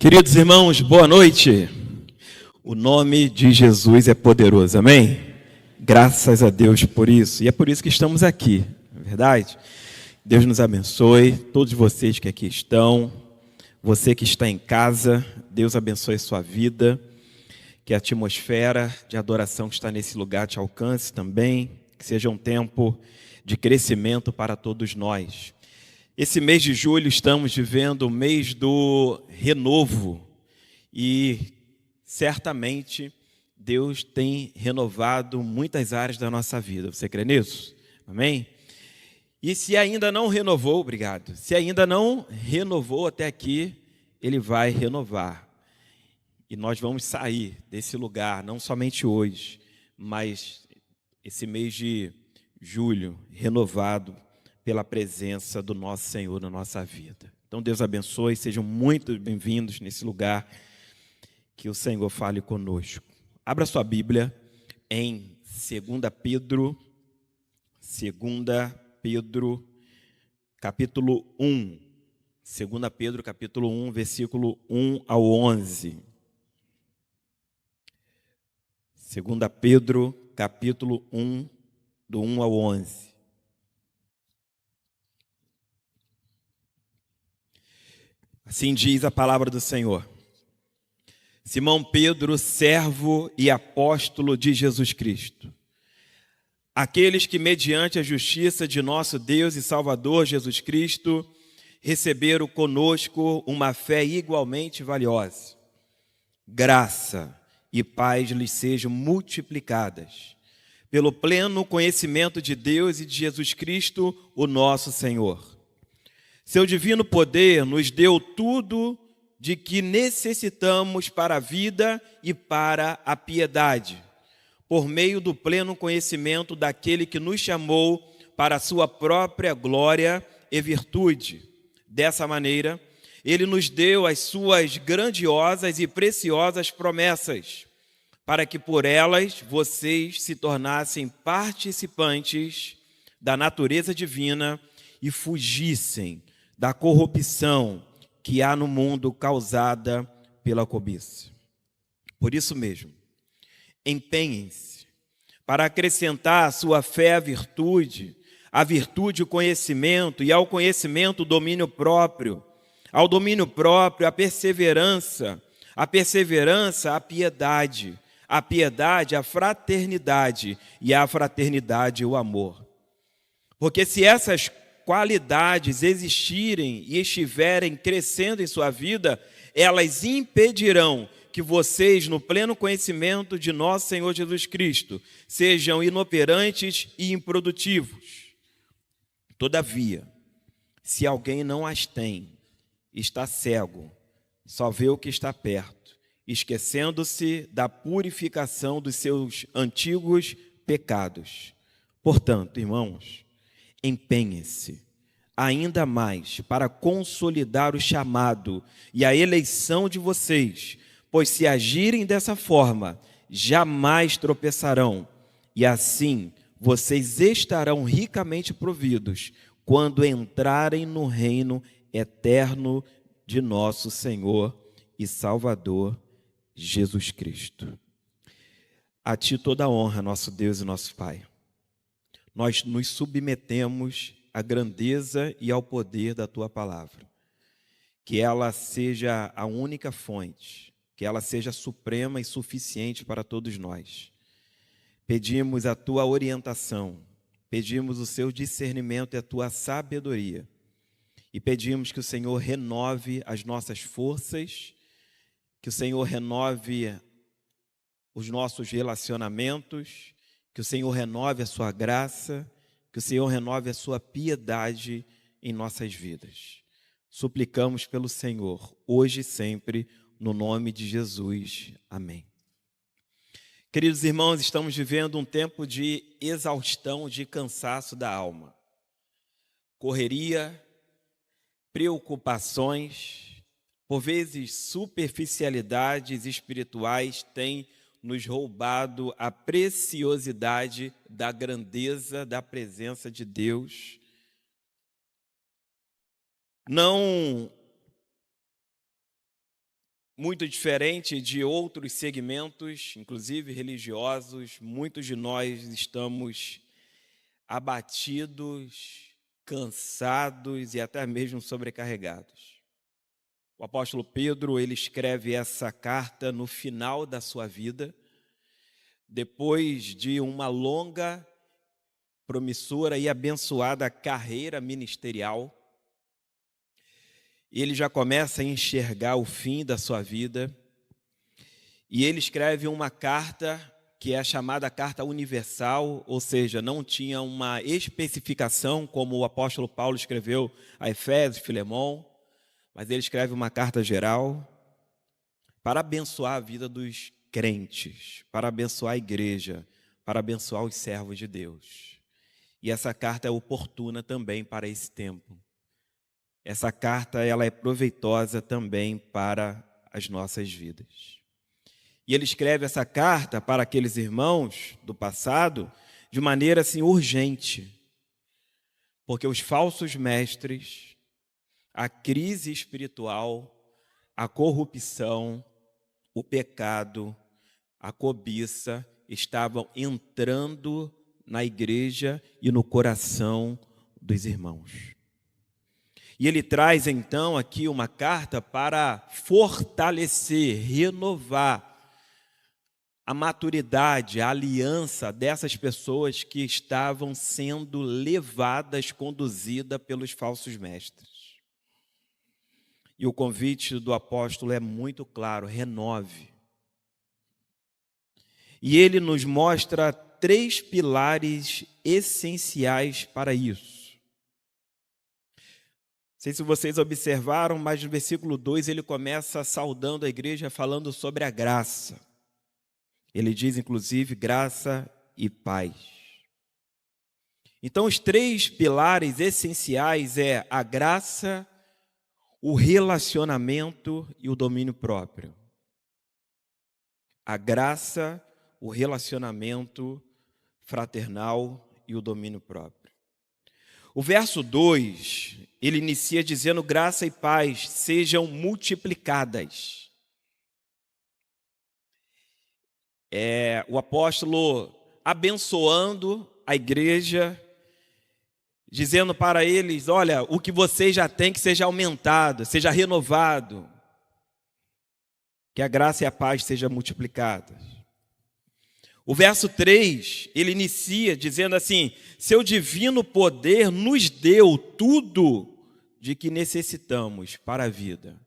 Queridos irmãos, boa noite. O nome de Jesus é poderoso, amém? Graças a Deus por isso. E é por isso que estamos aqui, não é verdade? Deus nos abençoe, todos vocês que aqui estão, você que está em casa, Deus abençoe a sua vida, que a atmosfera de adoração que está nesse lugar te alcance também, que seja um tempo de crescimento para todos nós. Esse mês de julho estamos vivendo o mês do renovo e certamente Deus tem renovado muitas áreas da nossa vida. Você crê nisso? Amém? E se ainda não renovou, obrigado. Se ainda não renovou até aqui, Ele vai renovar. E nós vamos sair desse lugar, não somente hoje, mas esse mês de julho, renovado pela presença do nosso Senhor na nossa vida. Então Deus abençoe, sejam muito bem-vindos nesse lugar, que o Senhor fale conosco. Abra sua Bíblia em 2 Pedro, capítulo 1. 2 Pedro, capítulo 1, versículo 1 ao 11. 2 Pedro, capítulo 1, do 1 ao 11. Assim diz a palavra do Senhor. Simão Pedro, servo e apóstolo de Jesus Cristo. Aqueles que, mediante a justiça de nosso Deus e Salvador Jesus Cristo, receberam conosco uma fé igualmente valiosa. Graça e paz lhes sejam multiplicadas, pelo pleno conhecimento de Deus e de Jesus Cristo, o nosso Senhor. Seu divino poder nos deu tudo de que necessitamos para a vida e para a piedade, por meio do pleno conhecimento daquele que nos chamou para a sua própria glória e virtude. Dessa maneira, Ele nos deu as suas grandiosas e preciosas promessas, para que por elas vocês se tornassem participantes da natureza divina e fugissem da corrupção que há no mundo causada pela cobiça. Por isso mesmo, empenhem-se para acrescentar à sua fé a virtude o conhecimento, e ao conhecimento o domínio próprio, ao domínio próprio a perseverança, a piedade, a fraternidade, e a fraternidade o amor. Porque se essas qualidades existirem e estiverem crescendo em sua vida, elas impedirão que vocês, no pleno conhecimento de nosso Senhor Jesus Cristo, sejam inoperantes e improdutivos. Todavia, se alguém não as tem, está cego, só vê o que está perto, esquecendo-se da purificação dos seus antigos pecados. Portanto, irmãos, empenhem-se ainda mais para consolidar o chamado e a eleição de vocês, pois se agirem dessa forma, jamais tropeçarão, e assim vocês estarão ricamente providos quando entrarem no reino eterno de nosso Senhor e Salvador Jesus Cristo. A Ti toda a honra, nosso Deus e nosso Pai. Nós nos submetemos à grandeza e ao poder da Tua palavra. Que ela seja a única fonte, que ela seja suprema e suficiente para todos nós. Pedimos a Tua orientação, pedimos o Seu discernimento e a Tua sabedoria. E pedimos que o Senhor renove as nossas forças, que o Senhor renove os nossos relacionamentos, que o Senhor renove a sua graça, que o Senhor renove a sua piedade em nossas vidas. Suplicamos pelo Senhor, hoje e sempre, no nome de Jesus. Amém. Queridos irmãos, estamos vivendo um tempo de exaustão, de cansaço da alma. Correria, preocupações, por vezes superficialidades espirituais têm nos roubado a preciosidade da grandeza da presença de Deus. Não muito diferente de outros segmentos, inclusive religiosos. Muitos de nós estamos abatidos, cansados e até mesmo sobrecarregados. O apóstolo Pedro, ele escreve essa carta no final da sua vida, depois de uma longa, promissora e abençoada carreira ministerial. Ele já começa a enxergar o fim da sua vida, e ele escreve uma carta que é a chamada carta universal, ou seja, não tinha uma especificação como o apóstolo Paulo escreveu a Efésios, Filemão, mas ele escreve uma carta geral para abençoar a vida dos crentes, para abençoar a igreja, para abençoar os servos de Deus. E essa carta é oportuna também para esse tempo. Essa carta ela é proveitosa também para as nossas vidas. E ele escreve essa carta para aqueles irmãos do passado de maneira assim urgente, porque os falsos mestres, a crise espiritual, a corrupção, o pecado, a cobiça estavam entrando na igreja e no coração dos irmãos. E ele traz então aqui uma carta para fortalecer, renovar a maturidade, a aliança dessas pessoas que estavam sendo levadas, conduzidas pelos falsos mestres. E o convite do apóstolo é muito claro: renove. E ele nos mostra 3 pilares essenciais para isso. Não sei se vocês observaram, mas no versículo 2 ele começa saudando a igreja, falando sobre a graça. Ele diz, inclusive, graça e paz. Então, os 3 pilares essenciais é a graça, o relacionamento e o domínio próprio. A graça, o relacionamento fraternal e o domínio próprio. O verso 2, ele inicia dizendo: graça e paz sejam multiplicadas. O apóstolo abençoando a igreja, dizendo para eles: olha, o que vocês já têm que seja aumentado, seja renovado. Que a graça e a paz sejam multiplicadas. O verso 3, ele inicia dizendo assim: seu divino poder nos deu tudo de que necessitamos para a vida.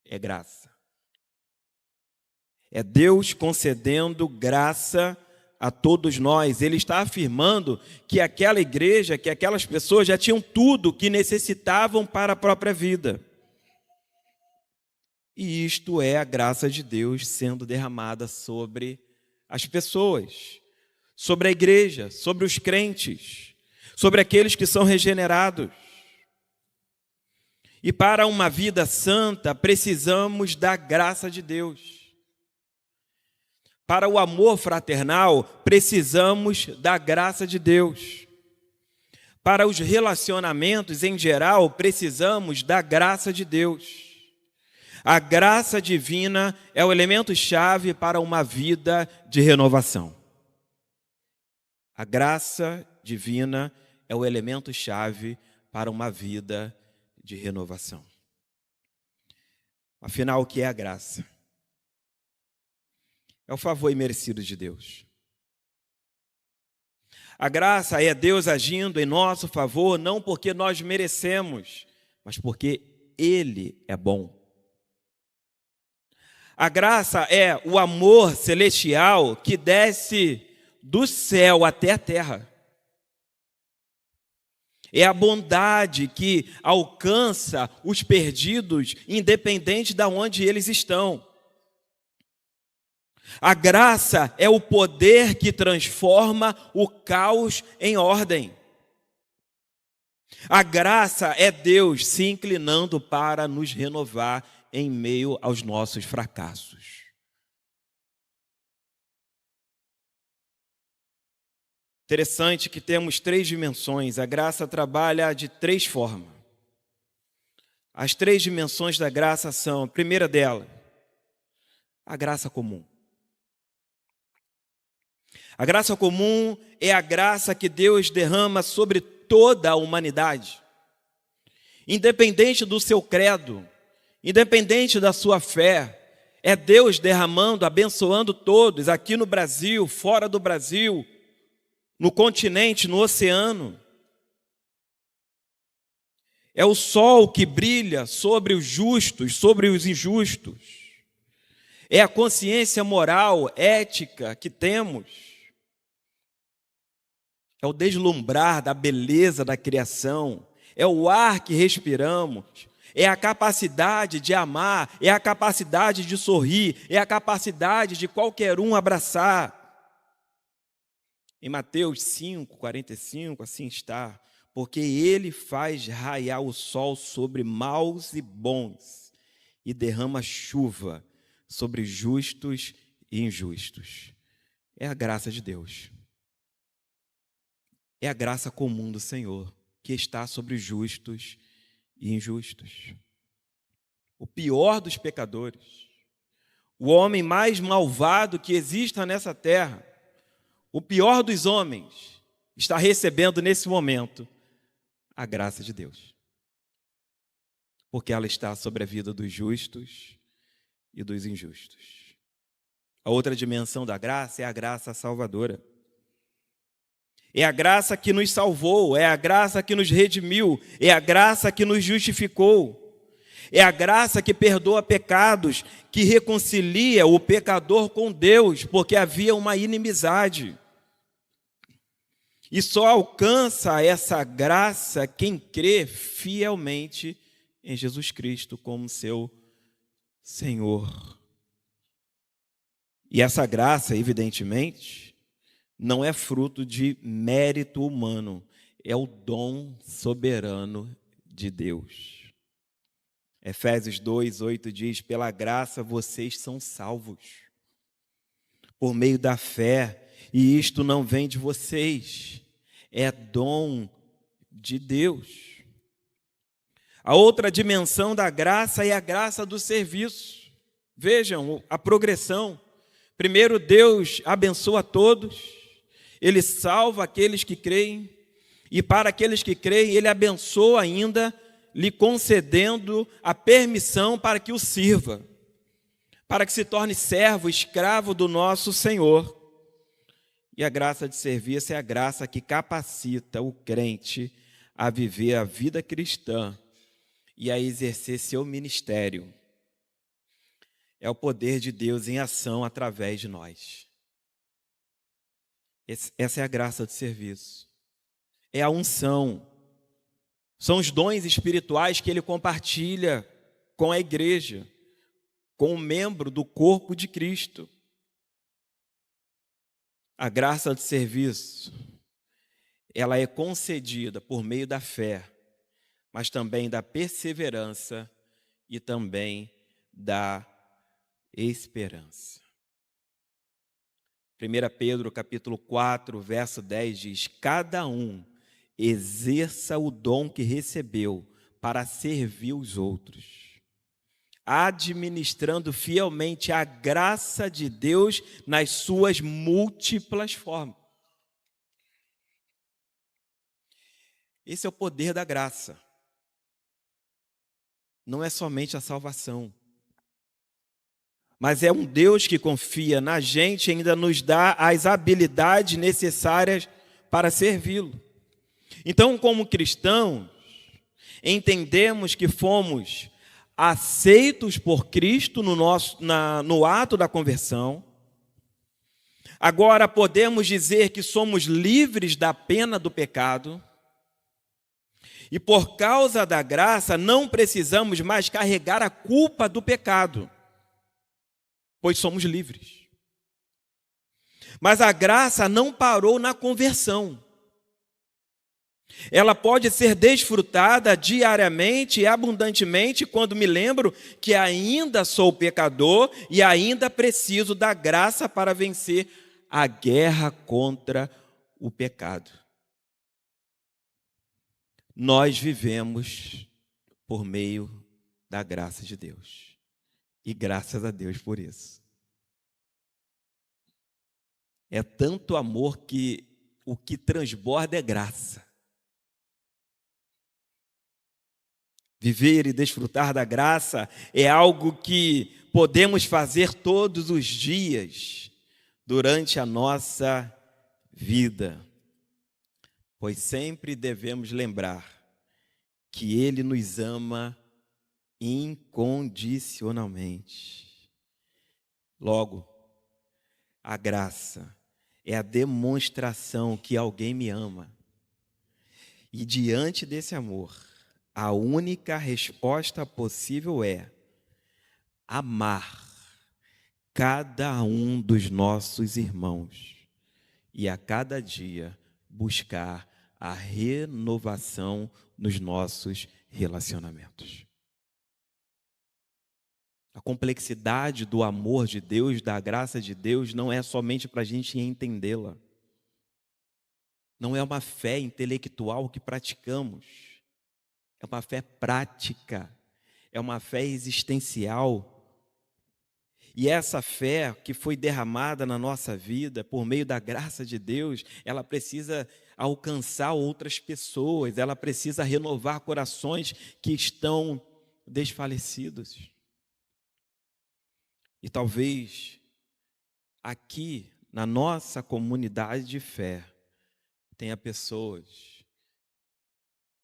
É graça. É Deus concedendo graça a todos nós. Ele está afirmando que aquela igreja, que aquelas pessoas já tinham tudo que necessitavam para a própria vida. E isto é a graça de Deus sendo derramada sobre as pessoas, sobre a igreja, sobre os crentes, sobre aqueles que são regenerados. E para uma vida santa, precisamos da graça de Deus. Para o amor fraternal, precisamos da graça de Deus. Para os relacionamentos em geral, precisamos da graça de Deus. A graça divina é o elemento-chave para uma vida de renovação. A graça divina é o elemento-chave para uma vida de renovação. Afinal, o que é a graça? É o favor imerecido de Deus. A graça é Deus agindo em nosso favor, não porque nós merecemos, mas porque Ele é bom. A graça é o amor celestial que desce do céu até a terra. É a bondade que alcança os perdidos, independente de onde eles estão. A graça é o poder que transforma o caos em ordem. A graça é Deus se inclinando para nos renovar em meio aos nossos fracassos. Interessante que temos 3 dimensões. A graça trabalha de 3 formas. As 3 dimensões da graça são: a primeira dela, A graça comum. A graça comum é a graça que Deus derrama sobre toda a humanidade. Independente do seu credo, independente da sua fé, é Deus derramando, abençoando todos, aqui no Brasil, fora do Brasil, no continente, no oceano. É o sol que brilha sobre os justos, sobre os injustos. É a consciência moral, ética que temos. É o deslumbrar da beleza da criação. É o ar que respiramos. É a capacidade de amar. É a capacidade de sorrir. É a capacidade de qualquer um abraçar. Em Mateus 5:45, assim está. Porque ele faz raiar o sol sobre maus e bons e derrama chuva sobre justos e injustos. É a graça de Deus. É a graça comum do Senhor que está sobre justos e injustos. O pior dos pecadores, o homem mais malvado que exista nessa terra, o pior dos homens, está recebendo nesse momento a graça de Deus. Porque ela está sobre a vida dos justos e dos injustos. A outra dimensão da graça é a graça salvadora. É a graça que nos salvou, é a graça que nos redimiu, é a graça que nos justificou. É a graça que perdoa pecados, que reconcilia o pecador com Deus, porque havia uma inimizade. E só alcança essa graça quem crê fielmente em Jesus Cristo como seu Senhor. E essa graça, evidentemente, não é fruto de mérito humano, é o dom soberano de Deus. Efésios 2:8 diz: pela graça vocês são salvos, por meio da fé, e isto não vem de vocês, é dom de Deus. A outra dimensão da graça é a graça do serviço. Vejam a progressão. Primeiro, Deus abençoa todos, Ele salva aqueles que creem, e para aqueles que creem, Ele abençoa ainda, lhe concedendo a permissão para que o sirva, para que se torne servo, escravo do nosso Senhor. E a graça de serviço é a graça que capacita o crente a viver a vida cristã e a exercer seu ministério. É o poder de Deus em ação através de nós. Essa é a graça do serviço. É a unção. São os dons espirituais que Ele compartilha com a igreja, com o membro do corpo de Cristo. A graça do serviço, ela é concedida por meio da fé, mas também da perseverança e também da esperança. 1 Pedro capítulo 4, verso 10 diz: cada um exerça o dom que recebeu para servir os outros, administrando fielmente a graça de Deus nas suas múltiplas formas. Esse é o poder da graça. Não é somente a salvação, mas é um Deus que confia na gente e ainda nos dá as habilidades necessárias para servi-lo. Então, como cristãos, entendemos que fomos aceitos por Cristo no ato da conversão. Agora podemos dizer que somos livres da pena do pecado. E por causa da graça, não precisamos mais carregar a culpa do pecado, pois somos livres. Mas a graça não parou na conversão. Ela pode ser desfrutada diariamente e abundantemente quando me lembro que ainda sou pecador e ainda preciso da graça para vencer a guerra contra o pecado. Nós vivemos por meio da graça de Deus. E graças a Deus por isso. É tanto amor que o que transborda é graça. Viver e desfrutar da graça é algo que podemos fazer todos os dias durante a nossa vida, pois sempre devemos lembrar que Ele nos ama incondicionalmente. Logo, a graça é a demonstração que alguém me ama. E diante desse amor, a única resposta possível é amar cada um dos nossos irmãos e a cada dia buscar a renovação nos nossos relacionamentos. A complexidade do amor de Deus, da graça de Deus, não é somente para a gente entendê-la. Não é uma fé intelectual que praticamos. É uma fé prática. É uma fé existencial. E essa fé que foi derramada na nossa vida por meio da graça de Deus, ela precisa alcançar outras pessoas, ela precisa renovar corações que estão desfalecidos. E talvez aqui na nossa comunidade de fé tenha pessoas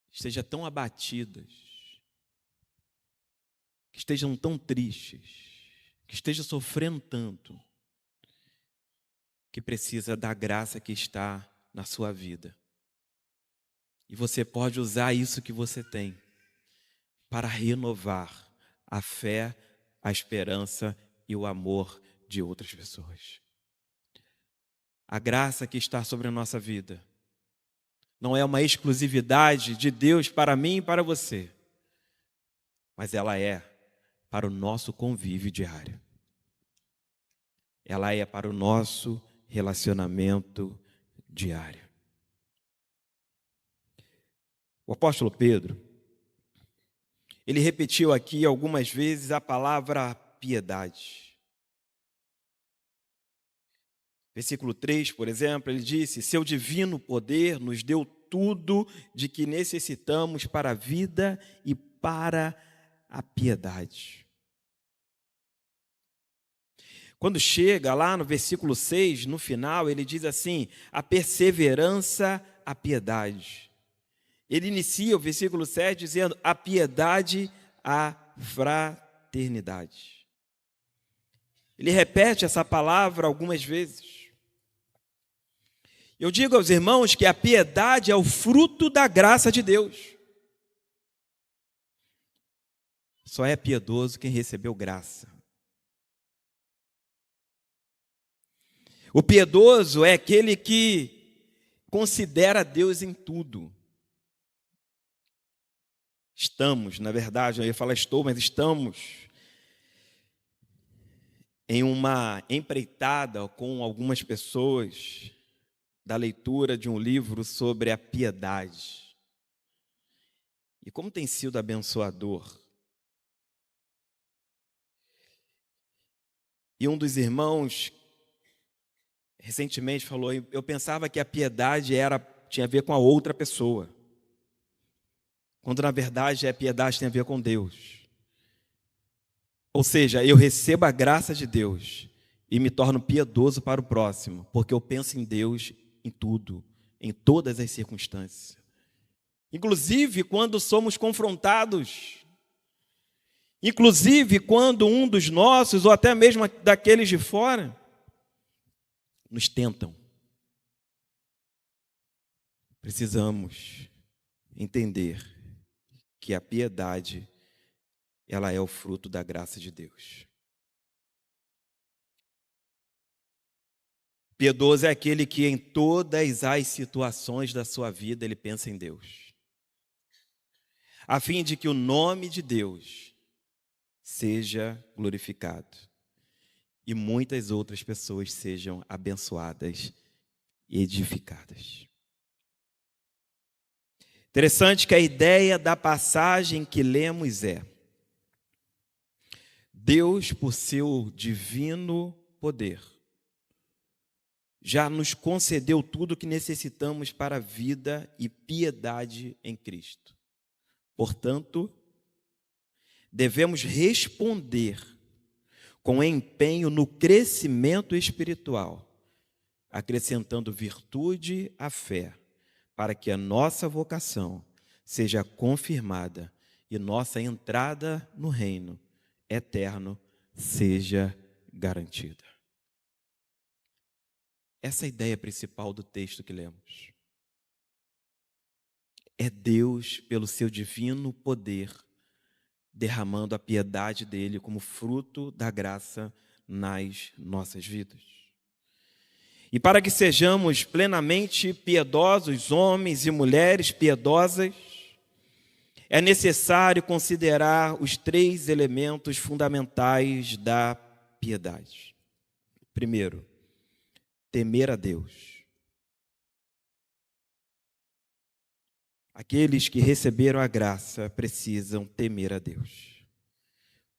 que estejam tão abatidas, que estejam tão tristes, que estejam sofrendo tanto, que precisa da graça que está na sua vida. E você pode usar isso que você tem para renovar a fé, a esperança e o amor de outras pessoas. A graça que está sobre a nossa vida não é uma exclusividade de Deus para mim e para você, mas ela é para o nosso convívio diário. Ela é para o nosso relacionamento diário. O apóstolo Pedro, ele repetiu aqui algumas vezes a palavra piedade. Versículo 3, por exemplo, ele disse: seu divino poder nos deu tudo de que necessitamos para a vida e para a piedade. Quando chega lá no versículo 6, no final, ele diz assim: a perseverança, a piedade. Ele inicia o versículo 7 dizendo: a piedade, a fraternidade. Ele repete essa palavra algumas vezes. Eu digo aos irmãos que a piedade é o fruto da graça de Deus. Só é piedoso quem recebeu graça. O piedoso é aquele que considera Deus em tudo. Estamos, na verdade, eu ia falar estou, mas estamos em uma empreitada com algumas pessoas da leitura de um livro sobre a piedade. E como tem sido abençoador. E um dos irmãos recentemente falou: eu pensava que a piedade tinha a ver com a outra pessoa, quando na verdade a piedade tem a ver com Deus. Ou seja, eu recebo a graça de Deus e me torno piedoso para o próximo, porque eu penso em Deus em tudo, em todas as circunstâncias. Inclusive quando somos confrontados, inclusive quando um dos nossos, ou até mesmo daqueles de fora, nos tentam. Precisamos entender que a piedade, ela é o fruto da graça de Deus. Piedoso é aquele que em todas as situações da sua vida ele pensa em Deus, a fim de que o nome de Deus seja glorificado e muitas outras pessoas sejam abençoadas e edificadas. Interessante que a ideia da passagem que lemos é: Deus, por seu divino poder, já nos concedeu tudo o que necessitamos para a vida e piedade em Cristo. Portanto, devemos responder com empenho no crescimento espiritual, acrescentando virtude à fé, para que a nossa vocação seja confirmada e nossa entrada no reino eterno seja garantida. Essa é a ideia principal do texto que lemos. É Deus, pelo seu divino poder, derramando a piedade dele como fruto da graça nas nossas vidas. E para que sejamos plenamente piedosos, homens e mulheres piedosas, é necessário considerar os 3 elementos fundamentais da piedade. Primeiro, temer a Deus. Aqueles que receberam a graça precisam temer a Deus.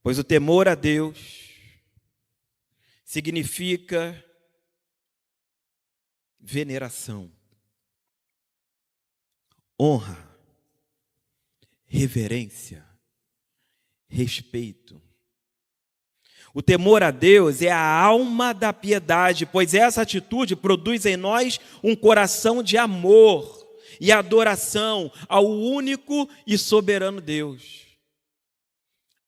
Pois o temor a Deus significa veneração, honra, reverência, respeito. O temor a Deus é a alma da piedade, pois essa atitude produz em nós um coração de amor e adoração ao único e soberano Deus.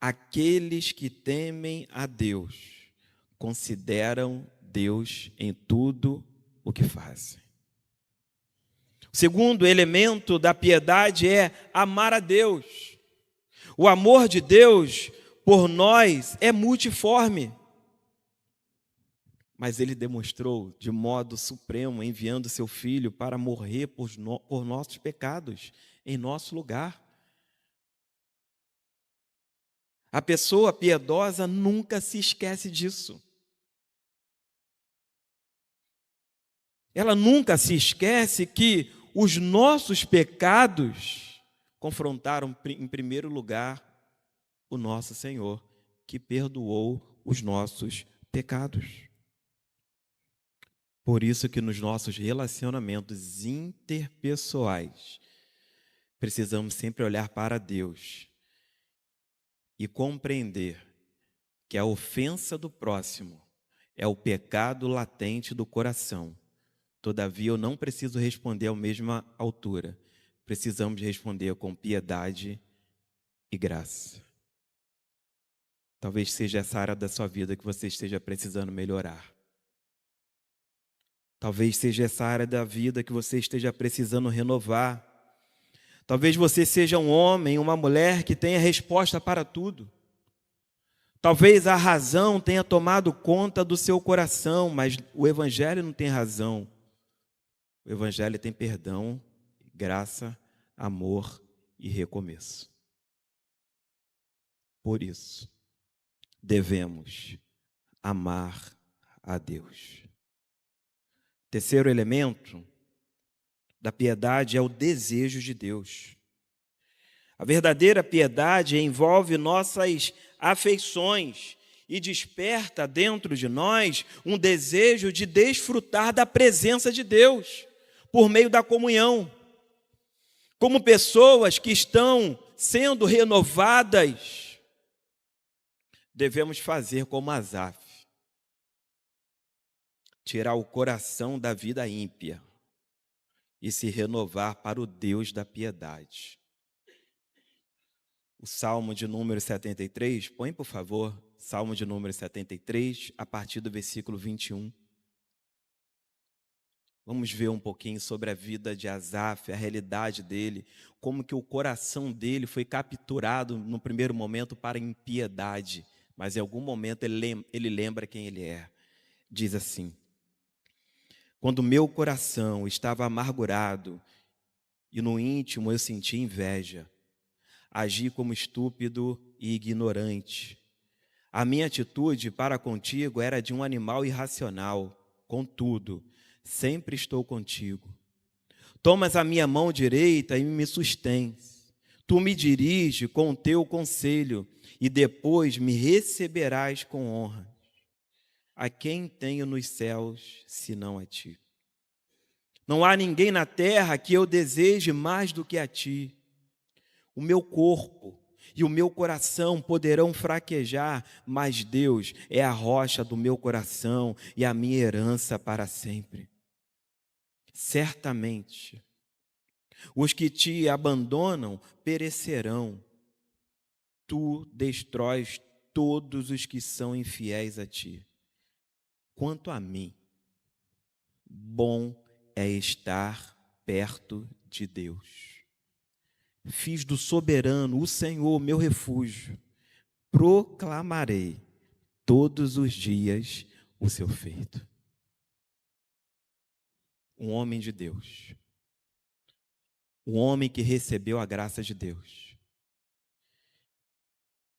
Aqueles que temem a Deus consideram Deus em tudo o que fazem. O segundo elemento da piedade é amar a Deus. O amor de Deus por nós é multiforme, mas Ele demonstrou de modo supremo, enviando seu Filho para morrer por nossos pecados, em nosso lugar. A pessoa piedosa nunca se esquece disso. Ela nunca se esquece que os nossos pecados confrontaram, em primeiro lugar, o nosso Senhor, que perdoou os nossos pecados. Por isso que nos nossos relacionamentos interpessoais, precisamos sempre olhar para Deus e compreender que a ofensa do próximo é o pecado latente do coração. Todavia, eu não preciso responder à mesma altura. Precisamos responder com piedade e graça. Talvez seja essa área da sua vida que você esteja precisando melhorar. Talvez seja essa área da vida que você esteja precisando renovar. Talvez você seja um homem, uma mulher que tenha resposta para tudo. Talvez a razão tenha tomado conta do seu coração, mas o Evangelho não tem razão. O Evangelho tem perdão, graça, amor e recomeço. Por isso, devemos amar a Deus. Terceiro elemento da piedade é o desejo de Deus. A verdadeira piedade envolve nossas afeições e desperta dentro de nós um desejo de desfrutar da presença de Deus por meio da comunhão. Como pessoas que estão sendo renovadas, devemos fazer como Asaf, tirar o coração da vida ímpia e se renovar para o Deus da piedade. O Salmo de número 73, põe por favor, Salmo de número 73, a partir do versículo 21. Vamos ver um pouquinho sobre a vida de Asaf, a realidade dele, como que o coração dele foi capturado no primeiro momento para a impiedade, mas em algum momento ele lembra quem ele é. Diz assim: quando meu coração estava amargurado e no íntimo eu senti inveja, agi como estúpido e ignorante. A minha atitude para contigo era de um animal irracional. Contudo, sempre estou contigo. Tomas a minha mão direita e me sustens. Tu me diriges com o teu conselho e depois me receberás com honra. a quem tenho nos céus, senão a ti? Não há ninguém na terra que eu deseje mais do que a ti. O meu corpo e o meu coração poderão fraquejar, mas Deus é a rocha do meu coração e a minha herança para sempre. Certamente, os que te abandonam perecerão. Tu destróis todos os que são infiéis a ti. Quanto a mim, bom é estar perto de Deus. Fiz do soberano, o Senhor, meu refúgio. Proclamarei todos os dias o seu feito. Um homem de Deus. Um homem que recebeu a graça de Deus.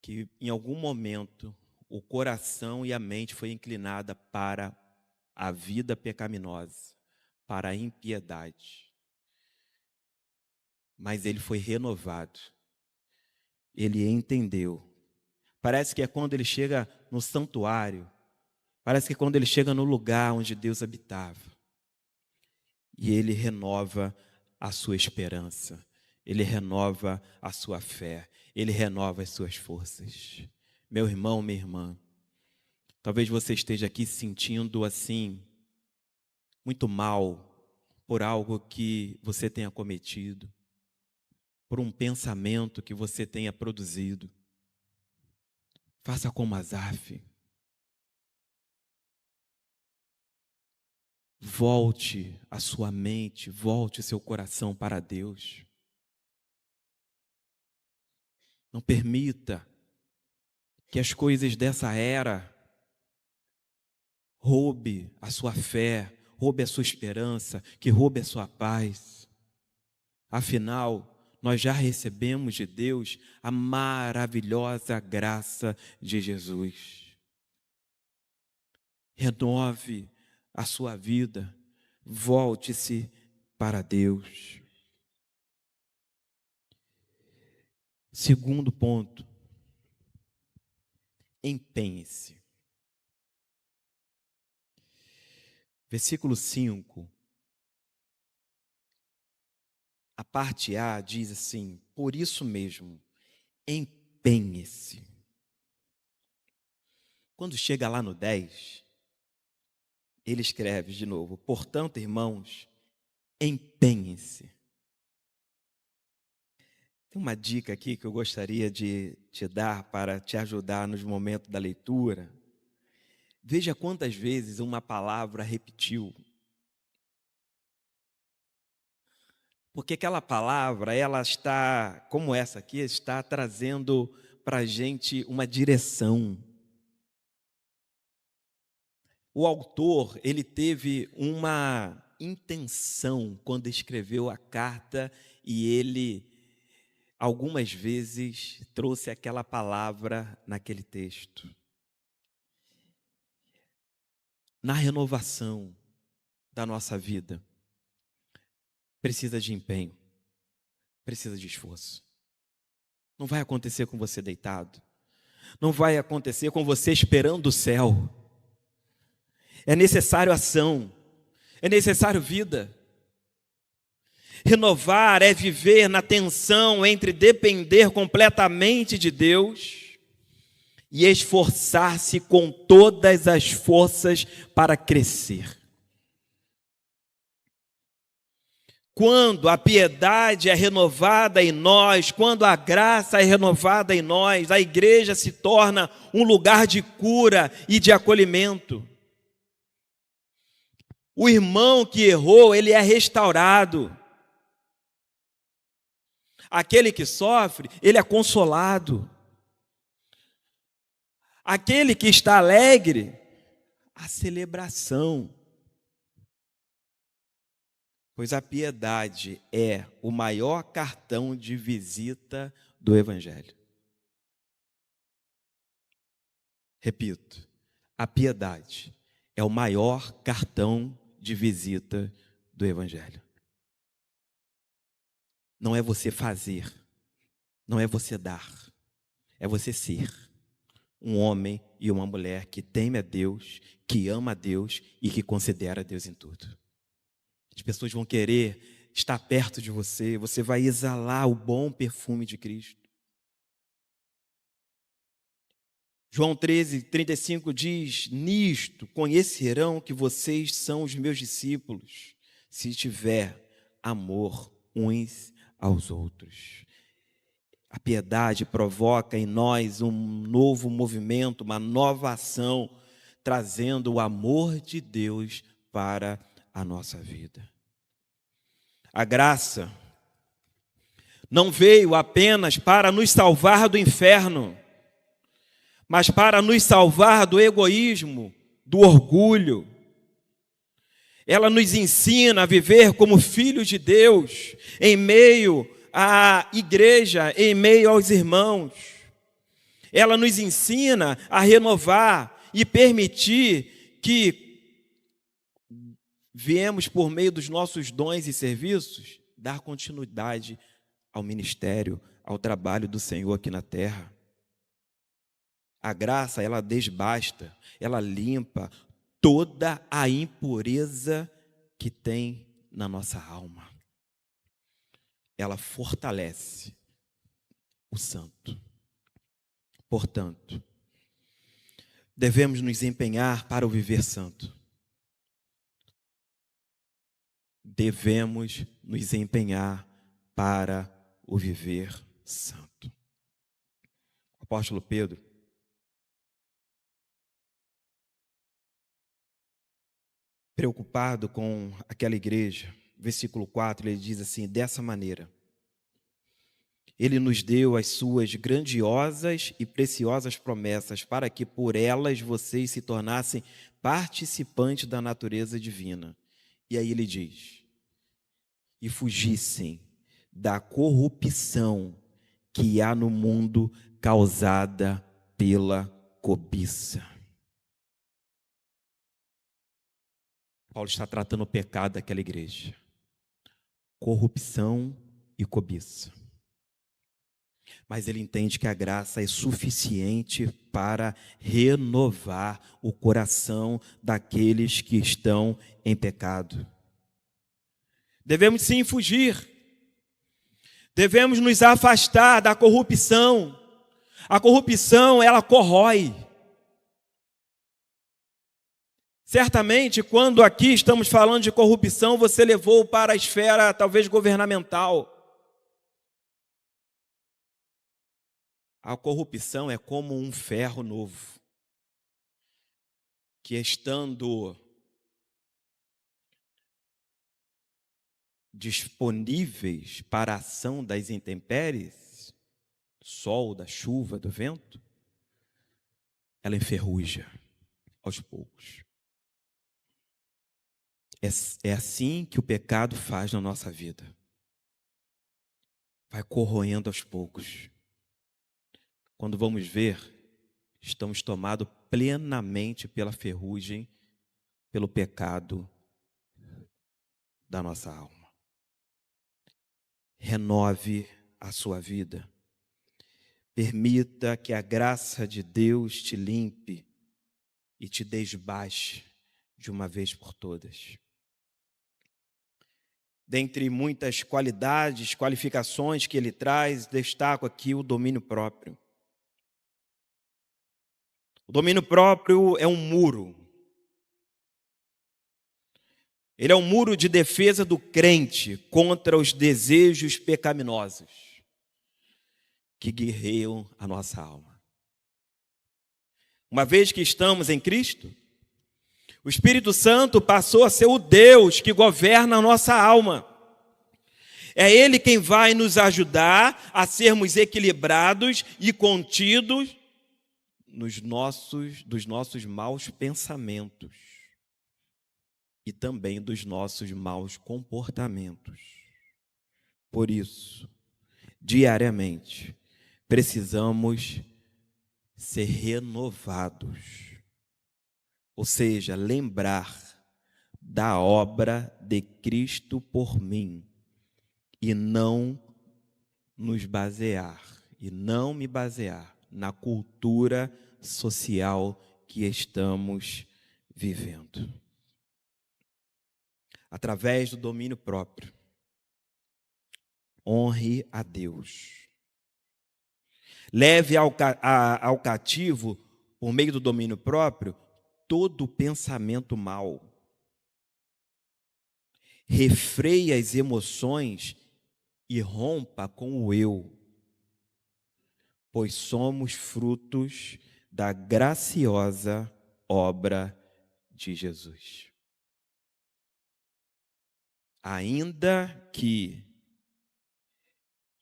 Que em algum momento o coração e a mente foi inclinada para a vida pecaminosa, para a impiedade. Mas ele foi renovado. Ele entendeu. Parece que é quando ele chega no santuário, parece que é quando ele chega no lugar onde Deus habitava. E ele renova a sua esperança, ele renova a sua fé, ele renova as suas forças. Meu irmão, minha irmã, talvez você esteja aqui sentindo assim, muito mal, por algo que você tenha cometido, por um pensamento que você tenha produzido. Faça como Asaf. Volte a sua mente, volte o seu coração para Deus. Não permita que as coisas dessa era roube a sua fé, roube a sua esperança, que roube a sua paz. Afinal, nós já recebemos de Deus a maravilhosa graça de Jesus. Renove a sua vida, volte-se para Deus. Segundo ponto, empenhe-se. Versículo 5, a parte A diz assim: por isso mesmo, empenhe-se. Quando chega lá no 10, ele escreve de novo: portanto, irmãos, empenhe-se. Tem uma dica aqui que eu gostaria de te dar para te ajudar nos momentos da leitura. Veja quantas vezes uma palavra repetiu. Porque aquela palavra, ela está, como essa aqui, está trazendo para a gente uma direção. O autor, ele teve uma intenção quando escreveu a carta e ele, algumas vezes, trouxe aquela palavra naquele texto. Na renovação da nossa vida, precisa de empenho, precisa de esforço. Não vai acontecer com você deitado, não vai acontecer com você esperando o céu. É necessário ação, é necessário vida. Renovar é viver na tensão entre depender completamente de Deus e esforçar-se com todas as forças para crescer. Quando a piedade é renovada em nós, quando a graça é renovada em nós, a igreja se torna um lugar de cura e de acolhimento. O irmão que errou, ele é restaurado. Aquele que sofre, ele é consolado. Aquele que está alegre, a celebração. Pois a piedade é o maior cartão de visita do Evangelho. Repito, a piedade é o maior cartão de visita do Evangelho. Não é você fazer, não é você dar, é você ser. um homem e uma mulher que teme a Deus, que ama a Deus e que considera Deus em tudo. As pessoas vão querer estar perto de você, você vai exalar o bom perfume de Cristo. João 13:35 diz: nisto conhecerão que vocês são os meus discípulos, se tiver amor uns aos outros. A piedade provoca em nós um novo movimento, uma nova ação, trazendo o amor de Deus para a nossa vida. A graça não veio apenas para nos salvar do inferno, mas para nos salvar do egoísmo, do orgulho. Ela nos ensina a viver como filhos de Deus, em meio à igreja, em meio aos irmãos. Ela nos ensina a renovar e permitir que viemos, por meio dos nossos dons e serviços, dar continuidade ao ministério, ao trabalho do Senhor aqui na terra. A graça, ela desbasta, ela limpa toda a impureza que tem na nossa alma. Ela fortalece o santo. Portanto, devemos nos empenhar para o viver santo. Devemos nos empenhar para o viver santo. O apóstolo Pedro, preocupado com aquela igreja, versículo 4, ele diz assim: dessa maneira, ele nos deu as suas grandiosas e preciosas promessas, para que por elas vocês se tornassem participantes da natureza divina. E aí ele diz: e fugissem da corrupção que há no mundo causada pela cobiça. Paulo está tratando o pecado daquela igreja. Corrupção e cobiça. Mas ele entende que a graça é suficiente para renovar o coração daqueles que estão em pecado. Devemos sim fugir. Devemos nos afastar da corrupção. A corrupção, ela corrói. Certamente, quando aqui estamos falando de corrupção, você levou para a esfera, talvez, governamental. A corrupção é como um ferro novo, que estando disponíveis para a ação das intempéries, do sol, da chuva, do vento, ela enferruja aos poucos. É assim que o pecado faz na nossa vida. Vai corroendo aos poucos. Quando vamos ver, estamos tomados plenamente pela ferrugem, pelo pecado da nossa alma. Renove a sua vida. Permita que a graça de Deus te limpe e te desbaste de uma vez por todas. Dentre muitas qualidades, qualificações que ele traz, destaco aqui o domínio próprio. O domínio próprio é um muro. Ele é um muro de defesa do crente contra os desejos pecaminosos que guerreiam a nossa alma. Uma vez que estamos em Cristo, o Espírito Santo passou a ser o Deus que governa a nossa alma. É Ele quem vai nos ajudar a sermos equilibrados e contidos dos nossos maus pensamentos e também dos nossos maus comportamentos. Por isso, diariamente, precisamos ser renovados. Ou seja, lembrar da obra de Cristo por mim e não nos basear, e não me basear na cultura social que estamos vivendo. Através do domínio próprio, honre a Deus. Leve ao cativo, por meio do domínio próprio, todo pensamento mau. Refreie as emoções e rompa com o eu, pois somos frutos da graciosa obra de Jesus. Ainda que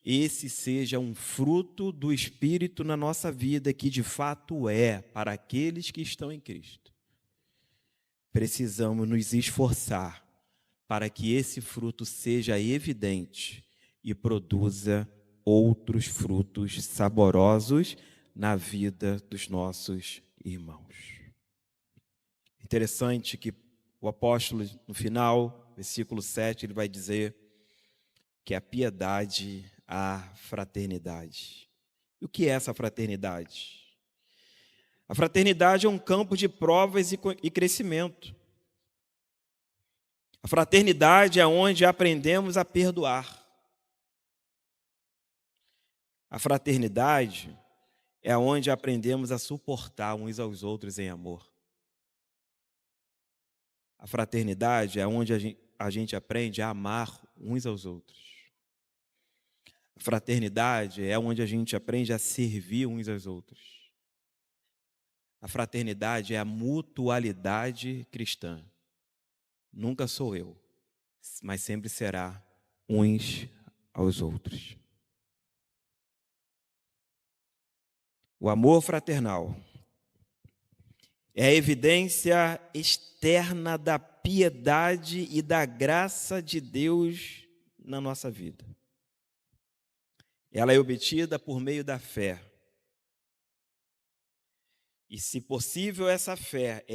esse seja um fruto do Espírito na nossa vida, que de fato é para aqueles que estão em Cristo, precisamos nos esforçar para que esse fruto seja evidente e produza outros frutos saborosos na vida dos nossos irmãos. Interessante que o apóstolo, no final, versículo 7, ele vai dizer que a piedade, a fraternidade. E o que é essa fraternidade? A fraternidade é um campo de provas e crescimento. A fraternidade é onde aprendemos a perdoar. A fraternidade é onde aprendemos a suportar uns aos outros em amor. A fraternidade é onde a gente aprende a amar uns aos outros. A fraternidade é onde a gente aprende a servir uns aos outros. A fraternidade é a mutualidade cristã. Nunca sou eu, mas sempre será uns aos outros. O amor fraternal é a evidência externa da piedade e da graça de Deus na nossa vida. Ela é obtida por meio da fé. E, se possível, essa fé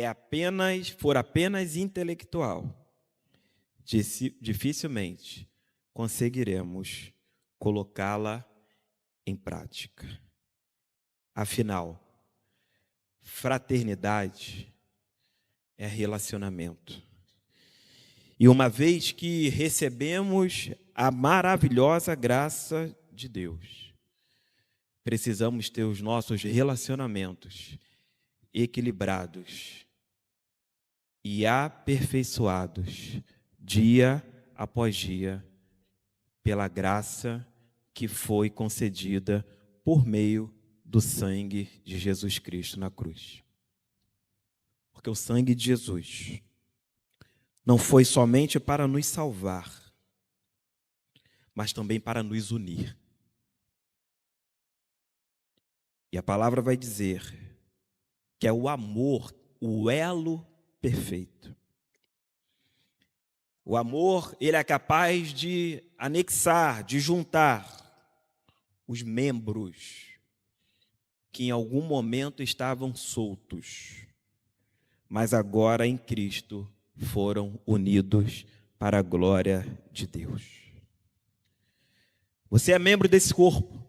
for apenas intelectual, dificilmente conseguiremos colocá-la em prática. Afinal, fraternidade é relacionamento. E uma vez que recebemos a maravilhosa graça de Deus, precisamos ter os nossos relacionamentos equilibrados e aperfeiçoados dia após dia pela graça que foi concedida por meio do sangue de Jesus Cristo na cruz. Porque o sangue de Jesus não foi somente para nos salvar, mas também para nos unir. E a palavra vai dizer que é o amor, o elo perfeito. O amor, ele é capaz de anexar, de juntar os membros que em algum momento estavam soltos, mas agora em Cristo foram unidos para a glória de Deus. Você é membro desse corpo.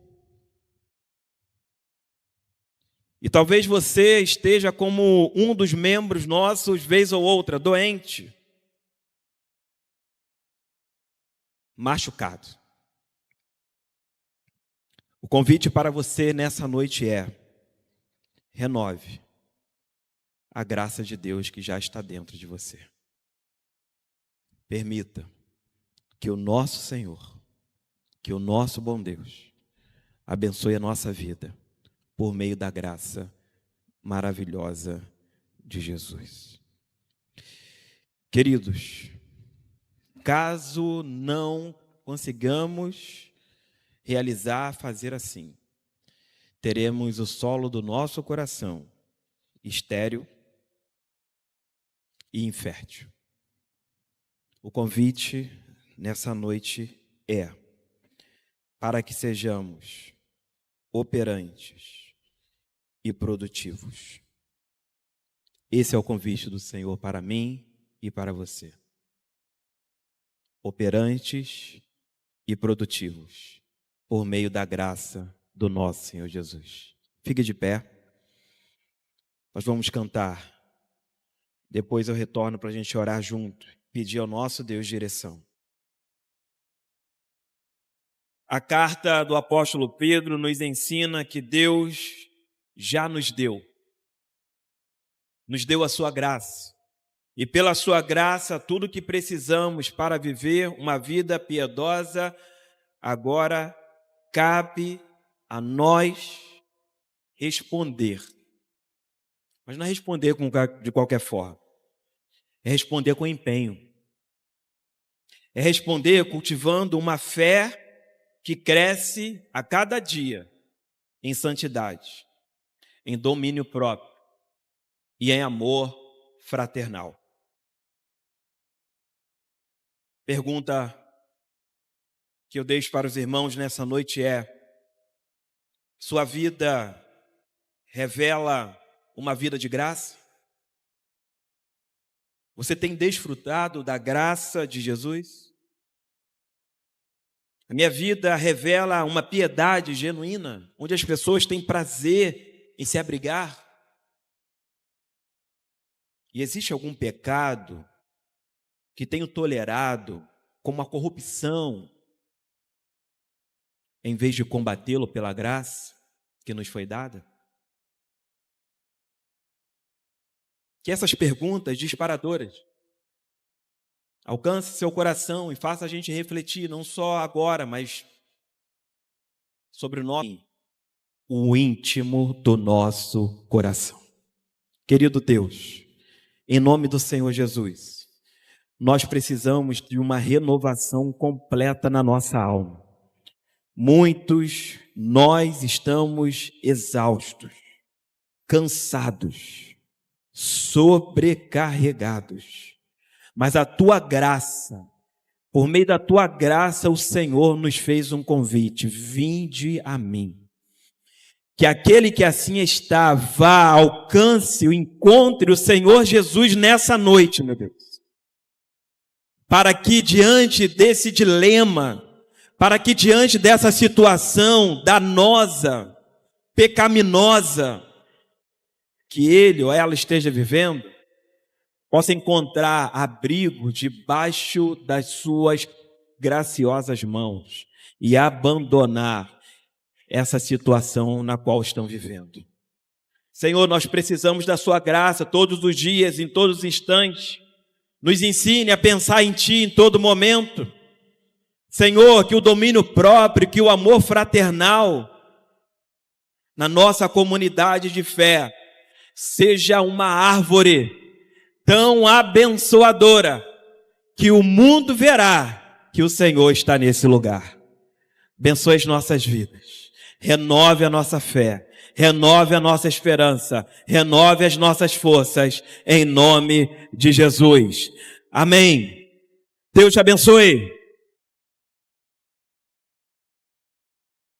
E talvez você esteja como um dos membros nossos, vez ou outra, doente, machucado. O convite para você nessa noite é: renove a graça de Deus que já está dentro de você. Permita que o nosso Senhor, que o nosso bom Deus, abençoe a nossa vida por meio da graça maravilhosa de Jesus. Queridos, caso não consigamos fazer assim, teremos o solo do nosso coração estéril e infértil. O convite nessa noite é para que sejamos operantes e produtivos. Esse é o convite do Senhor para mim e para você. Operantes e produtivos, por meio da graça do nosso Senhor Jesus. Fique de pé. Nós vamos cantar. Depois eu retorno para a gente orar junto, pedir ao nosso Deus direção. A carta do apóstolo Pedro nos ensina que Deus já nos deu a sua graça. E pela sua graça, tudo o que precisamos para viver uma vida piedosa, agora cabe a nós responder. Mas não é responder de qualquer forma. É responder com empenho. É responder cultivando uma fé que cresce a cada dia em santidade, em domínio próprio e em amor fraternal. Pergunta que eu deixo para os irmãos nessa noite é: sua vida revela uma vida de graça? Você tem desfrutado da graça de Jesus? A minha vida revela uma piedade genuína, onde as pessoas têm prazer em se abrigar? E existe algum pecado que tenho tolerado, como a corrupção, em vez de combatê-lo pela graça que nos foi dada? Que essas perguntas disparadoras alcance seu coração e faça a gente refletir, não só agora, mas sobre o íntimo do nosso coração. Querido Deus, em nome do Senhor Jesus, nós precisamos de uma renovação completa na nossa alma. Nós estamos exaustos, cansados, sobrecarregados. Mas a tua graça, por meio da tua graça, o Senhor nos fez um convite: vinde a mim. Que aquele que assim está, vá, alcance, encontre o Senhor Jesus nessa noite, meu Deus. Para que diante desse dilema, para que diante dessa situação danosa, pecaminosa, que ele ou ela esteja vivendo, possa encontrar abrigo debaixo das suas graciosas mãos e abandonar essa situação na qual estão vivendo. Senhor, nós precisamos da sua graça todos os dias, em todos os instantes. Nos ensine a pensar em ti em todo momento. Senhor, que o domínio próprio, que o amor fraternal na nossa comunidade de fé seja uma árvore tão abençoadora que o mundo verá que o Senhor está nesse lugar. Abençoe as nossas vidas, renove a nossa fé, renove a nossa esperança, renove as nossas forças, em nome de Jesus. Amém. Deus te abençoe.